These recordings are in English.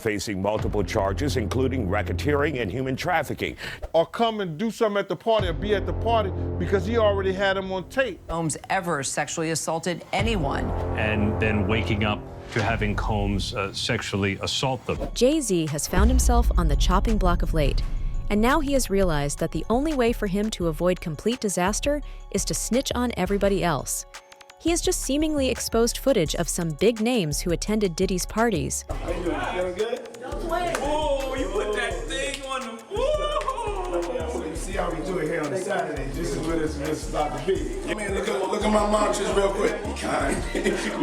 Facing multiple charges, including racketeering and human trafficking. Or come and do something at the party or be at the party because he already had him on tape. Combs ever sexually assaulted anyone. And then waking up to having Combs sexually assault them. JayZ has found himself on the chopping block of late, and now he has realized that the only way for him to avoid complete disaster is to snitch on everybody else. He has just seemingly exposed footage of some big names who attended Diddy's parties. How you doing? Feeling good? Oh, you put that thing on the So you see how we do it here on Saturday. This is what it's about to be. I mean, look at my mantras real quick. Be kind.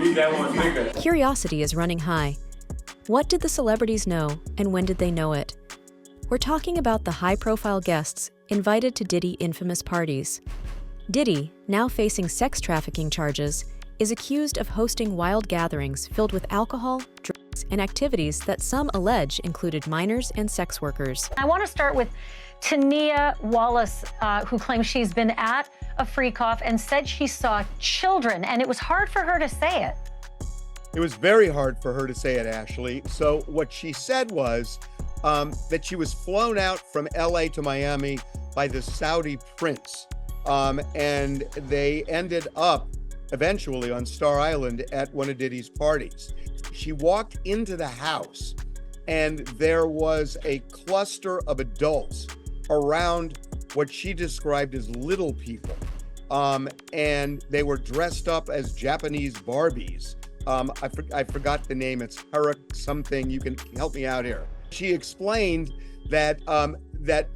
Leave that one, nigga. Curiosity is running high. What did the celebrities know, and when did they know it? We're talking about the high-profile guests invited to Diddy infamous parties. Diddy, now facing sex trafficking charges, is accused of hosting wild gatherings filled with alcohol, drugs, and activities that some allege included minors and sex workers. I want to start with Tania Wallace, who claims she's been at a freak-off and said she saw children, and it was hard for her to say it. It was very hard for her to say it, Ashley. So what she said was that she was flown out from LA to Miami by the Saudi prince. And they ended up eventually on Star Island at one of Diddy's parties. She walked into the house and there was a cluster of adults around what she described as little people. And they were dressed up as Japanese Barbies. I forgot the name. It's Hart something. You can help me out here. She explained that that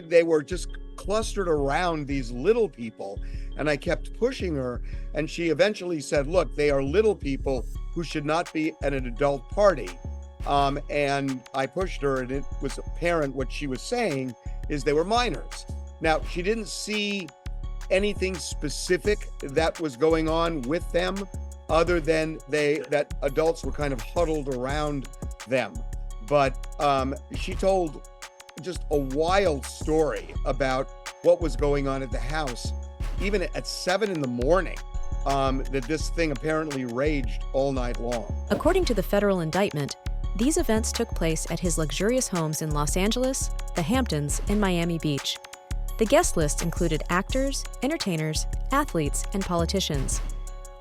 they were just clustered around these little people, and I kept pushing her, and she eventually said, look, they are little people who should not be at an adult party. And I pushed her, and it was apparent what she was saying is they were minors. Now, she didn't see anything specific that was going on with them other than that adults were kind of huddled around them. But she told just a wild story about what was going on at the house, even at 7 in the morning, that this thing apparently raged all night long. According to the federal indictment, these events took place at his luxurious homes in Los Angeles, the Hamptons, and Miami Beach. The guest list included actors, entertainers, athletes, and politicians.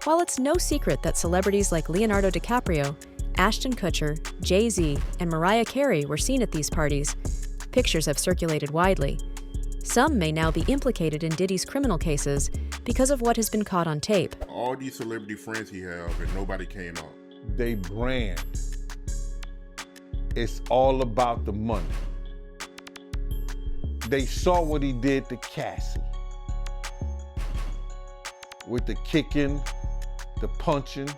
While it's no secret that celebrities like Leonardo DiCaprio, Ashton Kutcher, JayZ, and Mariah Carey were seen at these parties, pictures have circulated widely. Some may now be implicated in Diddy's criminal cases because of what has been caught on tape. All these celebrity friends he have and nobody came out. They brand. It's all about the money. They saw what he did to Cassie. With the kicking, the punching.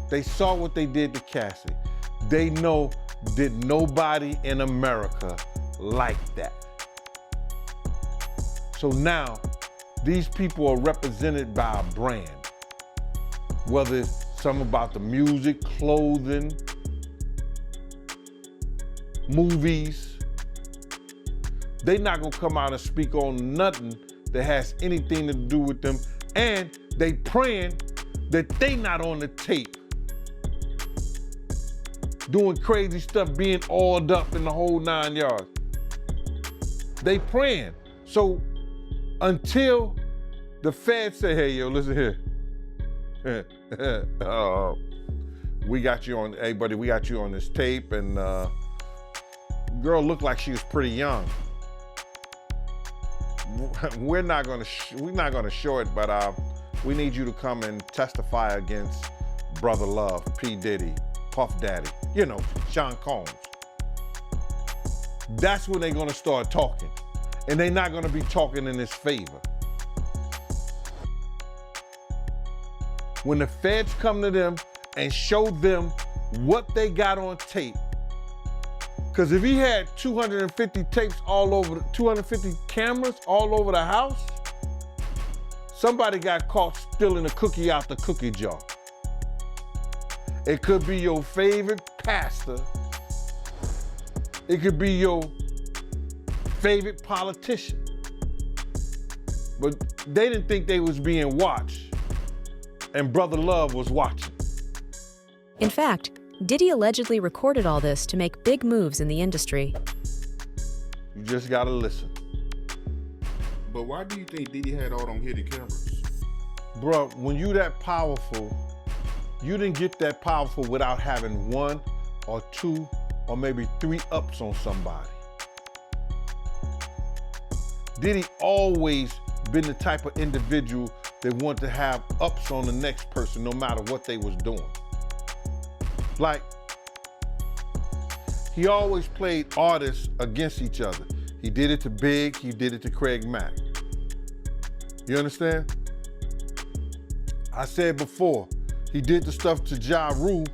They saw what they did to Cassie. They know that nobody in America liked that. So now, these people are represented by a brand. Whether it's something about the music, clothing, movies. They're not gonna come out and speak on nothing that has anything to do with them. And they praying that they not on the tape doing crazy stuff, being oiled up in the whole 9 yards. They praying. So until the feds say, hey, yo, listen here. We got you on, hey, buddy, we got you on this tape, and girl looked like she was pretty young. We're not gonna show it, but we need you to come and testify against Brother Love, P. Diddy, Puff Daddy, you know, Sean Combs. That's when they're gonna start talking. And they're not gonna be talking in his favor. When the feds come to them and show them what they got on tape, because if he had 250 tapes all over, 250 cameras all over the house, somebody got caught stealing a cookie out the cookie jar. It could be your favorite pastor. It could be your favorite politician. But they didn't think they was being watched, and Brother Love was watching. In fact, Diddy allegedly recorded all this to make big moves in the industry. You just gotta listen. But why do you think Diddy had all them hidden cameras? Bro, when you that powerful, you didn't get that powerful without having 1 or 2 or maybe 3 ups on somebody. Diddy always been the type of individual that wanted to have ups on the next person no matter what they was doing. Like, he always played artists against each other. He did it to Big, he did it to Craig Mack. You understand? I said before, he did the stuff to Ja Rule,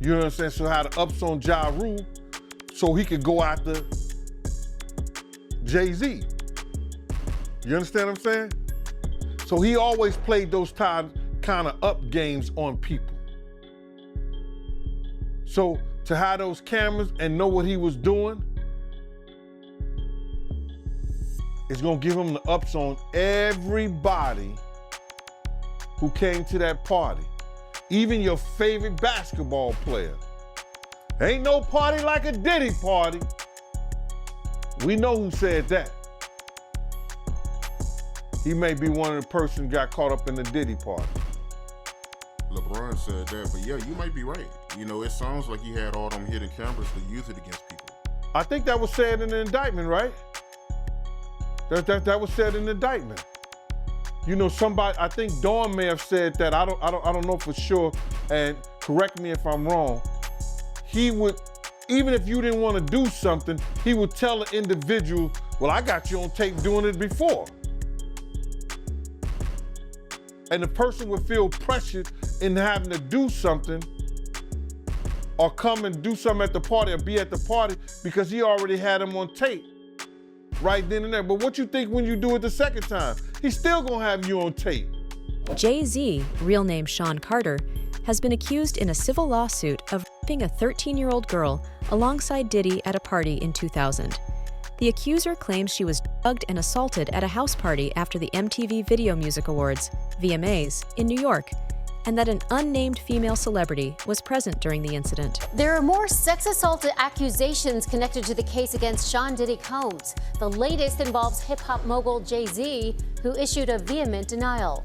you know what I'm saying? So had the ups on Ja Rule so he could go after JayZ. You understand what I'm saying? So he always played those kind of up games on people. So to have those cameras and know what he was doing, it's gonna give him the ups on everybody who came to that party. Even your favorite basketball player. Ain't no party like a Diddy party. We know who said that. He may be one of the person who got caught up in the Diddy party. LeBron said that, but yeah, you might be right. You know, it sounds like he had all them hidden cameras to use it against people. I think that was said in the indictment, right? That was said in the indictment. You know, somebody, I think Dawn may have said that. I don't know for sure, and correct me if I'm wrong. He would, even if you didn't want to do something, he would tell the individual, well, I got you on tape doing it before. And the person would feel pressured in having to do something or come and do something at the party or be at the party because he already had him on tape right then and there. But what you think when you do it the second time? He's still gonna have you on tape. JayZ, real name Sean Carter, has been accused in a civil lawsuit of raping a 13-year-old girl alongside Diddy at a party in 2000. The accuser claims she was drugged and assaulted at a house party after the MTV Video Music Awards, VMAs, in New York, and that an unnamed female celebrity was present during the incident. There are more sex assault accusations connected to the case against Sean Diddy Combs. The latest involves hip-hop mogul JayZ, who issued a vehement denial.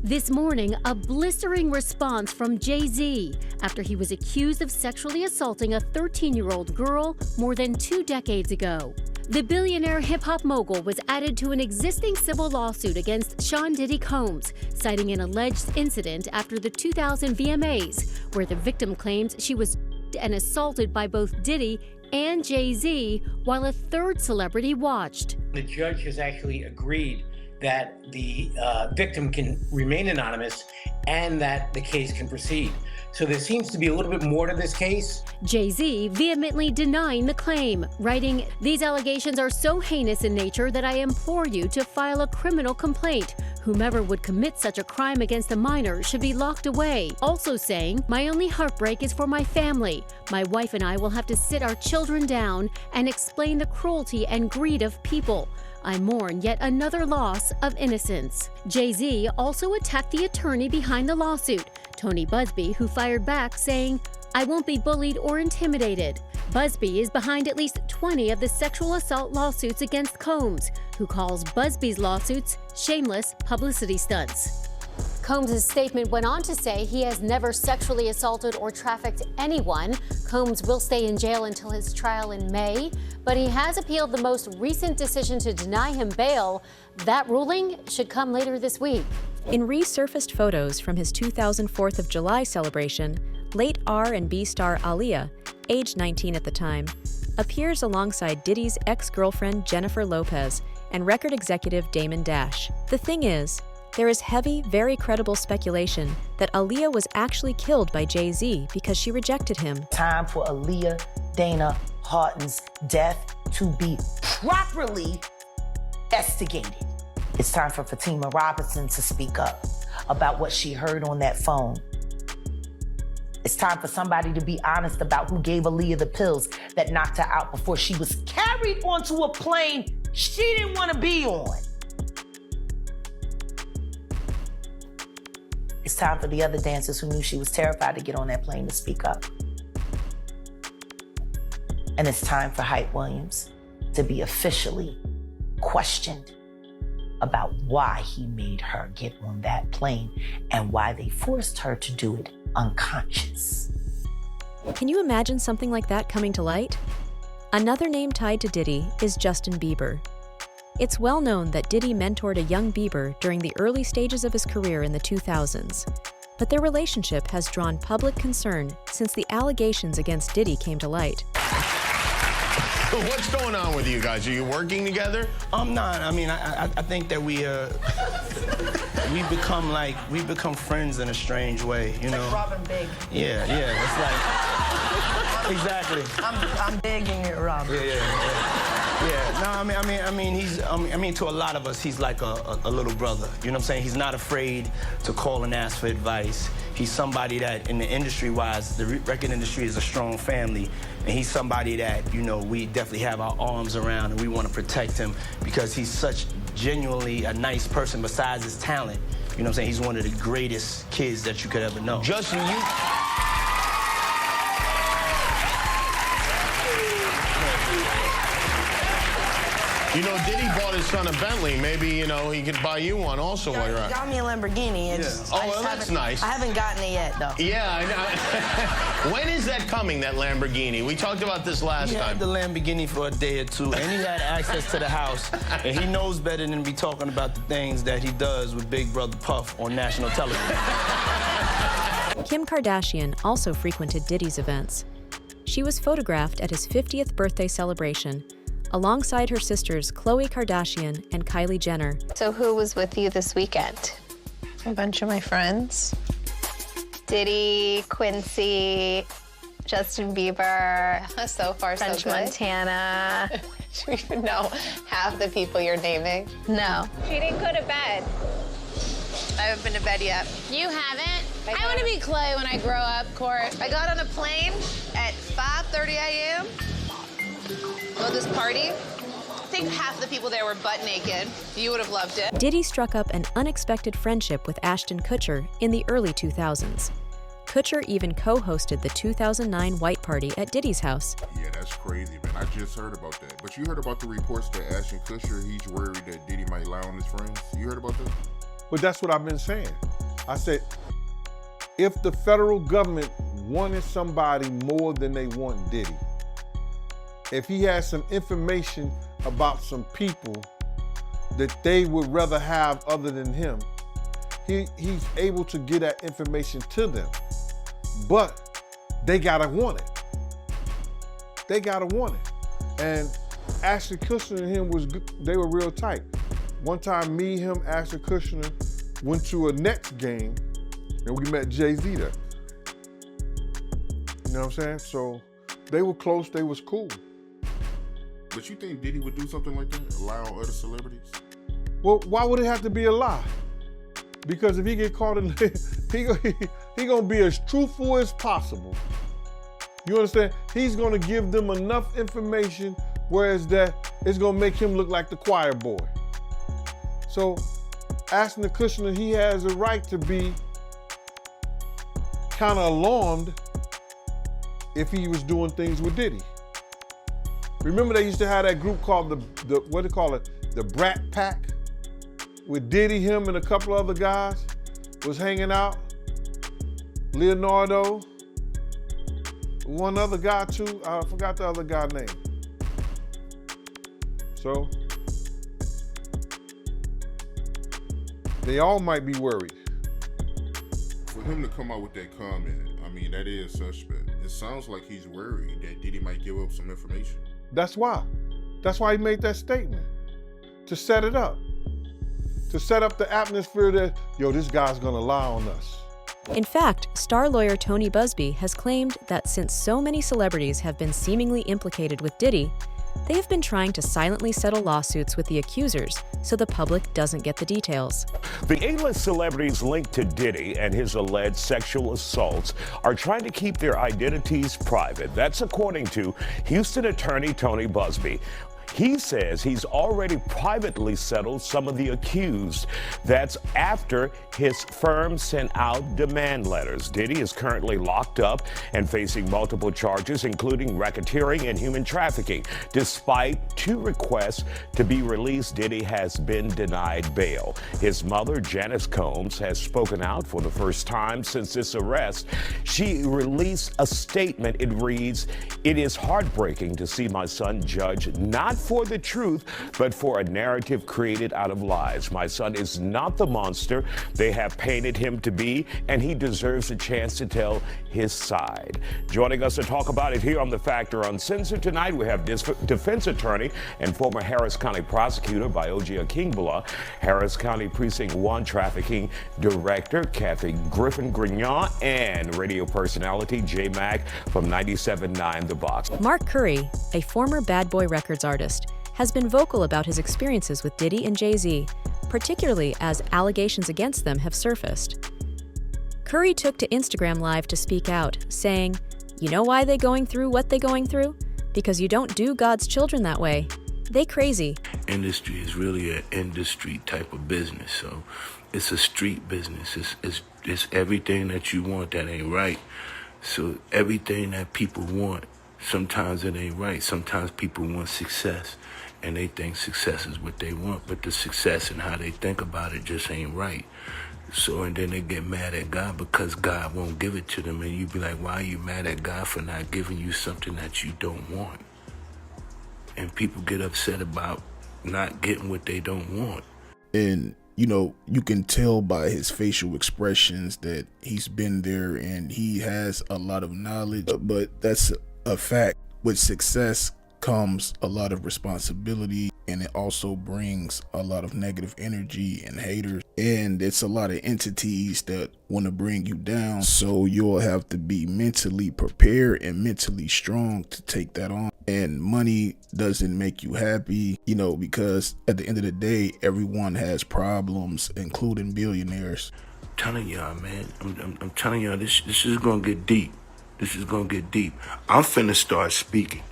This morning, a blistering response from JayZ after he was accused of sexually assaulting a 13-year-old girl more than 2 decades ago. The billionaire hip-hop mogul was added to an existing civil lawsuit against Sean Diddy Combs, citing an alleged incident after the 2000 VMAs, where the victim claims she was and assaulted by both Diddy and JayZ while a third celebrity watched. The judge has actually agreed that the victim can remain anonymous and that the case can proceed. So there seems to be a little bit more to this case. JayZ vehemently denying the claim, writing, "These allegations are so heinous in nature that I implore you to file a criminal complaint. Whomever would commit such a crime against a minor should be locked away." Also saying, "My only heartbreak is for my family. My wife and I will have to sit our children down and explain the cruelty and greed of people. I mourn yet another loss of innocence." JayZ also attacked the attorney behind the lawsuit, Tony Busby, who fired back saying, "I won't be bullied or intimidated." Busby is behind at least 20 of the sexual assault lawsuits against Combs, who calls Busby's lawsuits shameless publicity stunts. Combs' statement went on to say he has never sexually assaulted or trafficked anyone. Combs will stay in jail until his trial in May, but he has appealed the most recent decision to deny him bail. That ruling should come later this week. In resurfaced photos from his 2000 4th of July celebration, late R&B star Aliyah, age 19 at the time, appears alongside Diddy's ex-girlfriend Jennifer Lopez and record executive Damon Dash. The thing is, there is heavy, very credible speculation that Aliyah was actually killed by JayZ because she rejected him. Time for Aliyah Dana Harton's death to be properly investigated. It's time for Fatima Robinson to speak up about what she heard on that phone. It's time for somebody to be honest about who gave Aliyah the pills that knocked her out before she was carried onto a plane she didn't want to be on. It's time for the other dancers who knew she was terrified to get on that plane to speak up. And it's time for Hype Williams to be officially questioned about why he made her get on that plane and why they forced her to do it unconscious. Can you imagine something like that coming to light? Another name tied to Diddy is Justin Bieber. It's well known that Diddy mentored a young Bieber during the early stages of his career in the 2000s. But their relationship has drawn public concern since the allegations against Diddy came to light. What's going on with you guys? Are you working together? I'm not. I mean, I think that we become friends in a strange way, you know. Like Robin Big. Yeah. It's like exactly. I'm Big and you're Robin. Yeah. No, I mean, to a lot of us, he's like a little brother. You know what I'm saying? He's not afraid to call and ask for advice. He's somebody that, in the industry-wise, the record industry is a strong family, and he's somebody that, you know, we definitely have our arms around, and we want to protect him because he's such genuinely a nice person besides his talent. You know what I'm saying? He's one of the greatest kids that you could ever know. Justin, You know, Diddy bought his son a Bentley. Maybe, you know, he could buy you one also while you're out. Got me a Lamborghini. Oh, well, that's nice. I haven't gotten it yet, though. Yeah, I know. When is that coming, that Lamborghini? We talked about this last time. He had the Lamborghini for a day or two, and he had access to the house, and he knows better than to be talking about the things that he does with Big Brother Puff on national television. Kim Kardashian also frequented Diddy's events. She was photographed at his 50th birthday celebration, alongside her sisters Khloe Kardashian and Kylie Jenner. So who was with you this weekend? A bunch of my friends. Diddy, Quincy, Justin Bieber. So far, so good. French Montana. Do you even know half the people you're naming? No. She didn't go to bed. I haven't been to bed yet. You haven't? I want to be Clay when I grow up, Court. I got on a plane at 5:30 a.m. Go to this party. I think half the people there were butt naked. You would have loved it. Diddy struck up an unexpected friendship with Ashton Kutcher in the early 2000s. Kutcher even co-hosted the 2009 White Party at Diddy's house. Yeah, that's crazy, man. I just heard about that. But you heard about the reports that Ashton Kutcher, he's worried that Diddy might lie on his friends? You heard about that? But that's what I've been saying. I said, if the federal government wanted somebody more than they want Diddy, if he has some information about some people that they would rather have other than him, he's able to get that information to them. But they gotta want it. They gotta want it. And Ashton Kutcher and him they were real tight. One time, me, him, Ashton Kutcher went to a Nets game and we met JayZ there. You know what I'm saying? So they were close, they was cool. But you think Diddy would do something like that? Lie on other celebrities? Well, why would it have to be a lie? Because if he get caught in, he gonna be as truthful as possible. You understand? He's gonna give them enough information, whereas that it's gonna make him look like the choir boy. So, Ashton Kutcher, he has a right to be kind of alarmed if he was doing things with Diddy. Remember they used to have that group called the what do they call it? The Brat Pack? With Diddy, him, and a couple other guys was hanging out. Leonardo, one other guy too, I forgot the other guy's name. So, they all might be worried. For him to come out with that comment, I mean, that is suspect. It sounds like he's worried that Diddy might give up some information. That's why. That's why he made that statement, to set it up. To set up the atmosphere that, yo, this guy's gonna lie on us. In fact, star lawyer Tony Busby has claimed that since so many celebrities have been seemingly implicated with Diddy, they have been trying to silently settle lawsuits with the accusers so the public doesn't get the details. The A-list celebrities linked to Diddy and his alleged sexual assaults are trying to keep their identities private. That's according to Houston attorney Tony Busby. He says he's already privately settled some of the accused. That's after his firm sent out demand letters. Diddy is currently locked up and facing multiple charges, including racketeering and human trafficking. Despite 2 requests to be released, Diddy has been denied bail. His mother, Janice Combs, has spoken out for the first time since this arrest. She released a statement. It reads, "It is heartbreaking to see my son judged not for the truth, but for a narrative created out of lies. My son is not the monster they have painted him to be, and he deserves a chance to tell his side." Joining us to talk about it here on The Factor Uncensored tonight, we have defense attorney and former Harris County prosecutor Bioji Akingbula, Harris County Precinct 1 trafficking director Kathy Griffin-Grignon, and radio personality J Mac from 97.9 The Box. Mark Curry, a former Bad Boy Records artist, has been vocal about his experiences with Diddy and JayZ, particularly as allegations against them have surfaced. Curry took to Instagram Live to speak out, saying, "You know why they going through what they going through? Because you don't do God's children that way. They crazy." Industry is really an industry type of business, so it's a street business. It's everything that you want that ain't right. So everything that people want, sometimes it ain't right. Sometimes people want success, and they think success is what they want, but the success and how they think about it just ain't right. So, and then they get mad at God because God won't give it to them, and you be like, why are you mad at God for not giving you something that you don't want? And people get upset about not getting what they don't want. And you know, you can tell by his facial expressions that he's been there and he has a lot of knowledge, but that's a fact. With success comes a lot of responsibility, and it also brings a lot of negative energy and haters, and it's a lot of entities that want to bring you down. So you'll have to be mentally prepared and mentally strong to take that on. And money doesn't make you happy, you know, because at the end of the day, everyone has problems, including billionaires. I'm telling y'all, man, I'm telling y'all, this is gonna get deep. This is gonna get deep. I'm finna start speaking.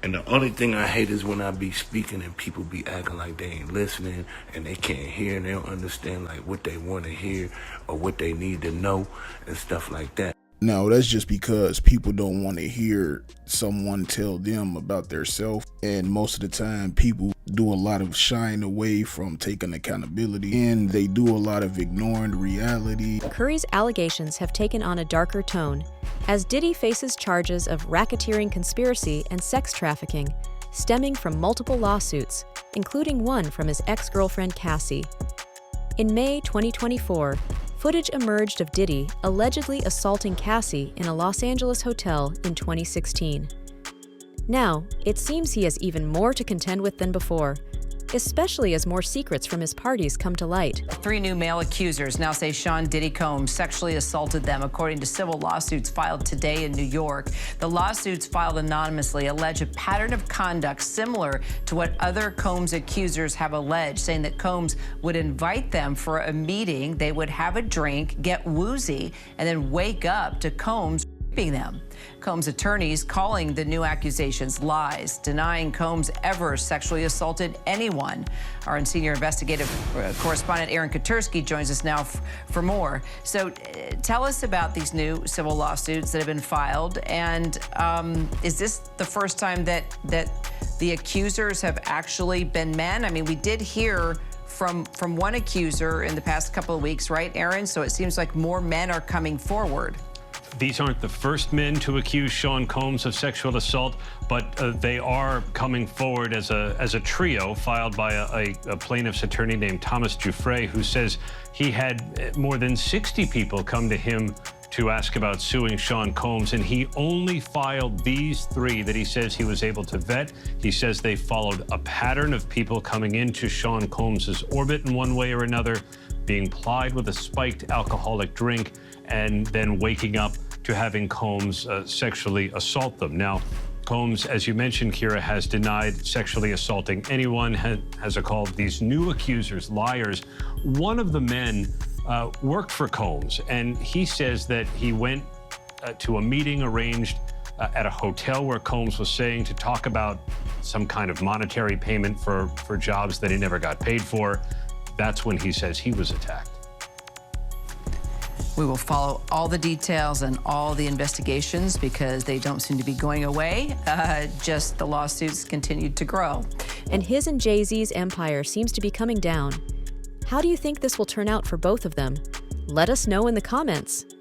And the only thing I hate is when I be speaking and people be acting like they ain't listening and they can't hear and they don't understand like what they want to hear or what they need to know and stuff like that. Now, that's just because people don't want to hear someone tell them about their self. And most of the time, people do a lot of shying away from taking accountability, and they do a lot of ignoring reality. Curry's allegations have taken on a darker tone, as Diddy faces charges of racketeering conspiracy and sex trafficking, stemming from multiple lawsuits, including one from his ex-girlfriend Cassie. In May 2024, footage emerged of Diddy allegedly assaulting Cassie in a Los Angeles hotel in 2016. Now, it seems he has even more to contend with than before, especially as more secrets from his parties come to light. 3 new male accusers now say Sean Diddy Combs sexually assaulted them, according to civil lawsuits filed today in New York. The lawsuits, filed anonymously, allege a pattern of conduct similar to what other Combs accusers have alleged, saying that Combs would invite them for a meeting, they would have a drink, get woozy, and then wake up to Combs raping them. Combs' attorneys calling the new accusations lies, denying Combs ever sexually assaulted anyone. Our senior investigative correspondent Aaron Katursky joins us now for more. So tell us about these new civil lawsuits that have been filed, and is this the first time that the accusers have actually been men? I mean, we did hear from one accuser in the past couple of weeks, right, Aaron? So it seems like more men are coming forward. These aren't the first men to accuse Sean Combs of sexual assault, but they are coming forward as a trio filed by a plaintiff's attorney named Thomas Giuffre, who says he had more than 60 people come to him to ask about suing Sean Combs, and he only filed these 3 that he says he was able to vet. He says they followed a pattern of people coming into Sean Combs's orbit in one way or another, being plied with a spiked alcoholic drink, and then waking up to having Combs sexually assault them. Now, Combs, as you mentioned, Kira, has denied sexually assaulting anyone, has called these new accusers liars. One of the men worked for Combs, and he says that he went to a meeting arranged at a hotel where Combs was staying to talk about some kind of monetary payment for jobs that he never got paid for. That's when he says he was attacked. We will follow all the details and all the investigations because they don't seem to be going away. Just the lawsuits continued to grow. And his and JayZ's empire seems to be coming down. How do you think this will turn out for both of them? Let us know in the comments.